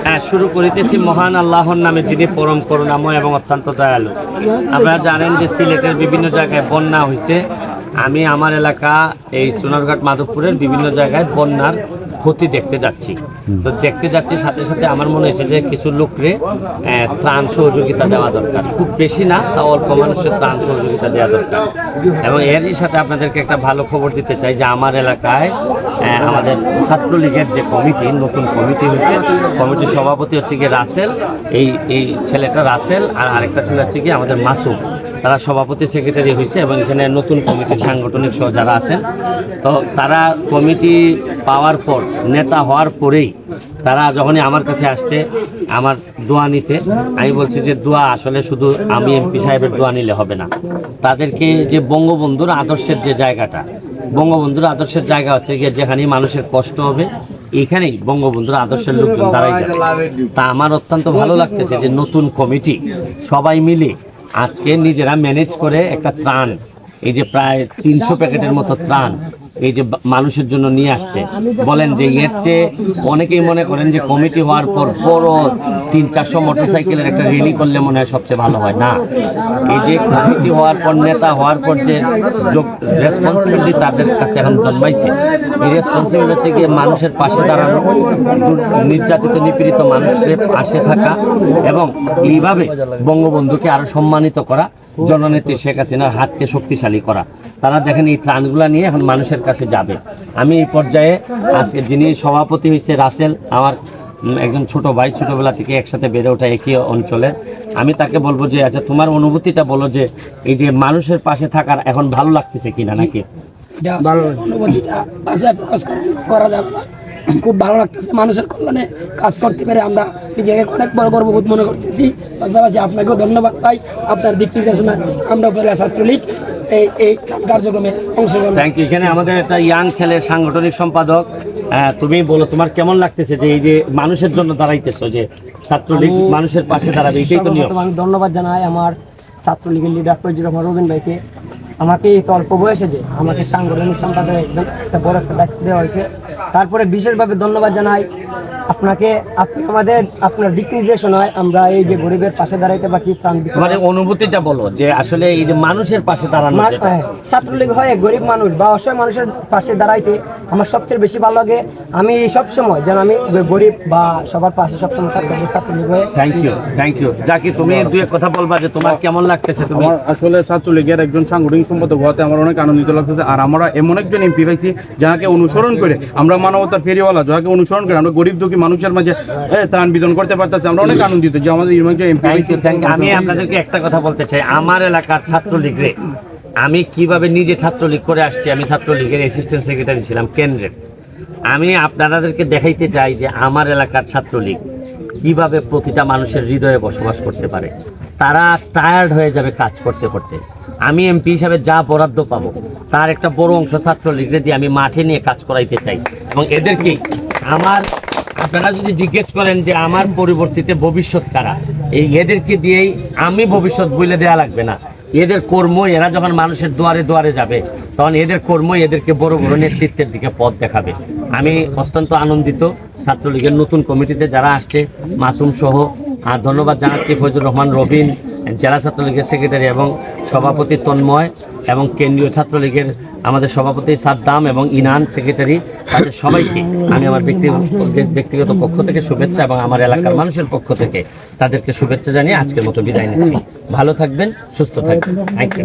হ্যাঁ, শুরু করিতেছি মহান আল্লাহর নামে, যিনি পরম করুণাময় এবং অত্যন্ত দয়ালু। আপনারা জানেন যে সিলেটের বিভিন্ন জায়গায় বন্যা হয়েছে। আমি আমার এলাকা এই চুনারঘাট মাধবপুরের বিভিন্ন জায়গায় বন্যার ক্ষতি দেখতে যাচ্ছি। তো দেখতে যাচ্ছি, সাথে সাথে আমার মনে হয়েছে যে কিছু লোকরে ত্রাণ সহযোগিতা দেওয়া দরকার। খুব বেশি না, তা অল্প মানুষের ত্রাণ সহযোগিতা দেওয়া দরকার। এবং এরই সাথে আপনাদেরকে একটা ভালো খবর দিতে চাই যে আমার এলাকায় আমাদের ছাত্রলীগের যে কমিটি, নতুন কমিটি হয়েছে, কমিটির সভাপতি হচ্ছে গিয়ে রাসেল, এই ছেলেটা রাসেল, আর আরেকটা ছেলে হচ্ছে গিয়ে আমাদের মাসুম। তারা সভাপতি সেক্রেটারি হয়েছে এবং এখানে নতুন কমিটির সাংগঠনিক সহ যারা আছেন, তো তারা কমিটি পাওয়ার পর, নেতা হওয়ার পরেই তারা যখনই আমার কাছে আসছে আমার দোয়া নিতে, আমি বলছি যে দোয়া আসলে শুধু আমি এমপি সাহেবের দোয়া নিলে হবে না। তাদেরকে যে বঙ্গবন্ধুর আদর্শের যে জায়গাটা, বঙ্গবন্ধুর আদর্শের জায়গা হচ্ছে গিয়ে যেখানে মানুষের কষ্ট হবে, এখানেই বঙ্গবন্ধুর আদর্শের লোকজন দাঁড়াই যাবে। তা আমার অত্যন্ত ভালো লাগতেছে যে নতুন কমিটি সবাই মিলে আজকে নিজেরা ম্যানেজ করে একটা ত্রাণ, এই যে প্রায় 300 প্যাকেটের মতো ত্রাণ এই যে মানুষের জন্য নিয়ে আসছে। বলেন যে এর চেয়ে অনেকেই মনে করেন যে কমিটি হওয়ার পর বড় 300-400 মোটরসাইকেলের একটা র্যালি করলে মনে হয় সবচেয়ে ভালো হয় না। এই যে কমিটি হওয়ার পর, নেতা হওয়ার পর যে রেসপন্সিবিলিটি তাদের কাছে এখন জন্মাইছে, এই রেসপন্সিবিলিটি হচ্ছে গিয়ে মানুষের পাশে দাঁড়ানো, নির্যাতিত নিপীড়িত মানুষের পাশে থাকা এবং এইভাবে বঙ্গবন্ধুকে আরো সম্মানিত করা, জননেত্রী শেখ হাসিনার হাতকে শক্তিশালী করা। তারা দেখেন এই ত্রাণগুলা নিয়ে এখন মানুষের কাছে যাবে। আমি এই পর্যায়ে আজকে যিনি সভাপতি হয়েছে রাসেল, আমার একজন ছোট ভাই, ছোটবেলা থেকে একসাথে বেড়ে ওঠা একই অঞ্চলের, আমি তাকে বলবো যে আচ্ছা তোমার অনুভূতিটা বলো যে এই যে মানুষের পাশে থাকার এখন ভালো লাগতেছে কিনা, নাকি? অনুভূতিটা ভাষায় প্রকাশ করা যাবে না। খুব ভালো লাগতেছে, মানুষের কল্যাণে কাজ করতে পেরে আমরা নিজেকে অনেক বড় গর্ববোধ মনে করতেছি। পাশাপাশি আপনাকেও ধন্যবাদ ভাই, আপনার দিক নির্দেশনায় আমরা উপজেলা ছাত্রলীগ এই কার্যক্রমে অংশগ্রহণ। Thank you. এখানে আমাদের একটা ইয়াং ছেলে সাংগঠনিক সম্পাদক, তুমি বলো তোমার কেমন লাগতেছে যে এই যে মানুষের জন্য দাঁড়াইতেছো, যে ছাত্রলীগ মানুষের পাশে দাঁড়াবে, এটাই তো নিয়ম। আমি ধন্যবাদ জানাই আমার ছাত্রলীগের লিডার ফজলুর রহমান রবিন ভাইকে। আমাকে এই অল্প বয়সে যে আমাকে সাংগঠনিক সম্পাদক একজন একটা বড় একটা দায়িত্ব দেওয়া হয়েছে, তারপরে বিশেষভাবে ধন্যবাদ জানাই আপনাকে। আপনি আমাদের আপনার দিক নির্দেশনায় আমরা এই যে গরিবের পাশে দাঁড়াইতে পারছি। মানে অনুভূতিটা বলো যে আসলে এই যে মানুষের পাশে দাঁড়ানো, ছাত্রলীগ হয়ে গরিব মানুষ বা অসহায় মানুষের পাশে দাঁড়াইতে আমার সবচেয়ে বেশি ভালো লাগে। আমি সব সময় যেন আমি গরিব বা সবার পাশে সবসময় থাকতে পারি ছাত্রলীগ হয়ে। Thank you, thank you. Zaki, তুমি দুই এক কথা বলবা যে তোমার কেমন লাগতেছে? তুমি আসলে ছাত্রলীগের একজন সাংগঠনিক সম্পাদক হওয়াতে আমার অনেক আনন্দিত লাগতেছে। আর আমরা এমন একজন এমপি পাইছি যাকে অনুসরণ করে আমরা মানবতার ফেরিওয়ালা, যাকে অনুসরণ করে আমরা গরিব দুঃখী মানুষের মাঝে ত্রাণ বিতরণ করতে পারতেছি। আমরা অনেক আনন্দিত যে আমাদের এমপি। আমি আপনাদেরকে একটা কথা বলতে চাই, আমার এলাকার ছাত্রলীগরে আমি কিভাবে নিজে ছাত্রলীগ করে আসছি। আমি ছাত্রলীগের অ্যাসিস্ট্যান্ট সেক্রেটারি ছিলাম কেন্দ্রের। আমি আপনাদেরকে দেখাইতে চাই যে আমার এলাকার ছাত্রলীগ কিভাবে প্রতিটা মানুষের হৃদয়ে বসবাস করতে পারে। তারা টায়ার্ড হয়ে যাবে কাজ করতে করতে। আমি এমপি হিসাবে যা বরাদ্দ পাবো তার একটা বড় অংশ ছাত্রলীগরে দিয়ে আমি মাঠে নিয়ে কাজ করাইতে চাই। এবং এদেরকে আপনারা যদি জিজ্ঞেস করেন যে আমার পরিবর্তিতে ভবিষ্যৎ কারা, এদেরকে দিয়েই আমি ভবিষ্যৎ বলে দেওয়া লাগবে না। এদের কর্ম, এরা যখন মানুষের দুয়ারে দুয়ারে যাবে তখন এদের কর্ম এদেরকে বড় বড় নেতৃত্বের দিকে পথ দেখাবে। আমি অত্যন্ত আনন্দিত ছাত্রলীগের নতুন কমিটিতে যারা আসছে, মাসুম সহ। আর ধন্যবাদ জানাচ্ছি ফজলুর রহমান রবিন, জেলা ছাত্রলীগের সেক্রেটারি এবং সভাপতি তন্ময়, এবং কেন্দ্রীয় ছাত্রলীগের আমাদের সভাপতি সাদ্দাম এবং ইনান সেক্রেটারি, তাদের সবাইকে আমি আমার ব্যক্তিগত পক্ষ থেকে শুভেচ্ছা এবং আমার এলাকার মানুষের পক্ষ থেকে তাদেরকে শুভেচ্ছা জানিয়ে আজকের মতো বিদায় নিচ্ছি। ভালো থাকবেন, সুস্থ থাকবেন। Thank you.